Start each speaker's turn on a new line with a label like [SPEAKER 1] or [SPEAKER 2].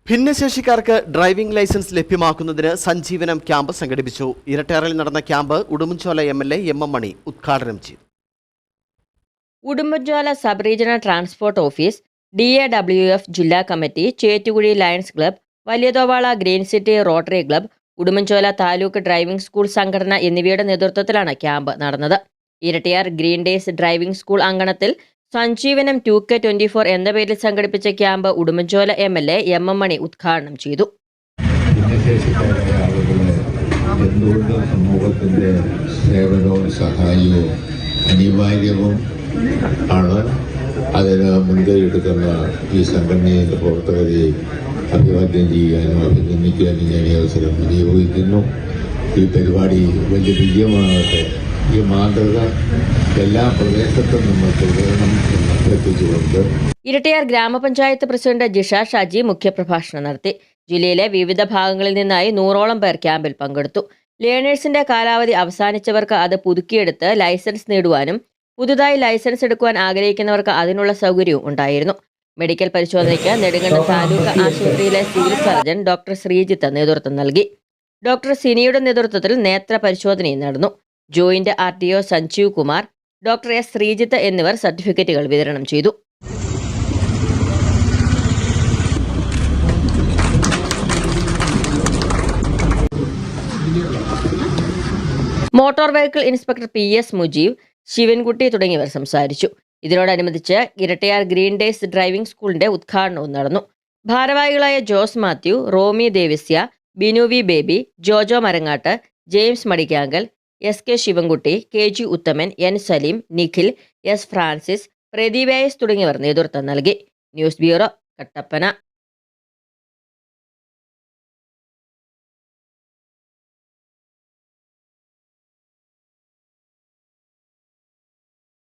[SPEAKER 1] ഭിന്നശേഷിക്കാർക്ക് driving licence ലഭ്യമാക്കുന്നതിന് Sanjeevanam camp സംഘടിപ്പിച്ചു. ഇരട്ടയാറിൽ നടന്ന camp Udumbanchola MLA MM Mani ഉദ്ഘാടനം ചെയ്തു.
[SPEAKER 2] Udumbanchola sub regional transport office, DAWF ജില്ലാ committee, Chettukuzhi Lions Club, Valiyathovala Green City Rotary Club, Udumbanchola taluk driving school സംഘടന എന്നിവയുടെ നേതൃത്വത്തിലാണ് ക്യാമ്പ് നടന്നത്. Erattayar Green Days Driving School അങ്കണത്തിൽ സഞ്ജീവനം 2K24 എന്ന പേരിൽ സംഘടിപ്പിച്ച camp Udumbanchola MLA MM Mani ഉദ്ഘാടനം ചെയ്തു.
[SPEAKER 3] ഭിന്നശേഷിക്കാരായ ആളുകളെ എന്തുകൊണ്ട് സമൂഹത്തിൻ്റെ സേവനവും സഹായവും അനിവാര്യവും ആണ്. അതിന് മുൻകൈ എടുക്കുന്ന ഈ സംഘടനയുടെ പ്രവർത്തകരെ അഭിവാദ്യം ചെയ്യാനും അഭിനന്ദിക്കാനും ഞാൻ ഈ അവസരം വിനിയോഗിക്കുന്നു. ഈ പരിപാടി വലിയ വിജയമാകട്ടെ. ഈ മാതൃക എല്ലാ പ്രദേശത്തും നമ്മൾ തുടരണം എന്ന് അഭ്യർത്ഥിച്ചുകൊണ്ട്
[SPEAKER 2] ഇരട്ടയാർ ഗ്രാമപഞ്ചായത്ത് പ്രസിഡന്റ് ജിഷ ഷാജി മുഖ്യപ്രഭാഷണം നടത്തി. ജില്ലയിലെ വിവിധ ഭാഗങ്ങളിൽ നിന്നായി 100ഓളം പേർ ക്യാമ്പിൽ പങ്കെടുത്തു. ലേണേഴ്സിന്റെ കാലാവധി അവസാനിച്ചവർക്ക് അത് പുതുക്കിയെടുത്ത് ലൈസൻസ് നേടുവാനും പുതുതായി ലൈസൻസ് എടുക്കുവാൻ ആഗ്രഹിക്കുന്നവർക്ക് അതിനുള്ള സൗകര്യവും ഉണ്ടായിരുന്നു. മെഡിക്കൽ പരിശോധനയ്ക്ക് നെടുങ്കണ്ടം താലൂക്ക് ആശുപത്രിയിലെ സിവിൽ സർജൻ ഡോക്ടർ ശ്രീജിത്ത് നേതൃത്വം നൽകി. ഡോക്ടർ സിനിയുടെ നേതൃത്വത്തിൽ നേത്ര പരിശോധനയും നടന്നു. Joint RTO Sanjeev Kumar, doctor S Sreejith എന്നിവർ സർട്ടിഫിക്കറ്റുകൾ വിതരണം ചെയ്തു. Motor vehicle inspector PS Mujeeb, Sivankutty തുടങ്ങിയവർ സംസാരിച്ചു. ഇതിനോടനുബന്ധിച്ച് ഇരട്ടയാർ ഗ്രീൻ ഡേയ്സ് ഡ്രൈവിംഗ് സ്കൂളിന്റെ ഉദ്ഘാടനവും നടന്നു. ഭാരവാഹികളായ Jose Mathew, Romy Devasia, Binu V Baby, Jojo Marangattu, James Madikkankal, SK Sivankutty, KG Uthaman, N Saleem, Nikhil, S Francis, Pradeep തുടങ്ങിയവർ നേതൃത്വം നൽകി. News bureau, Kattappana.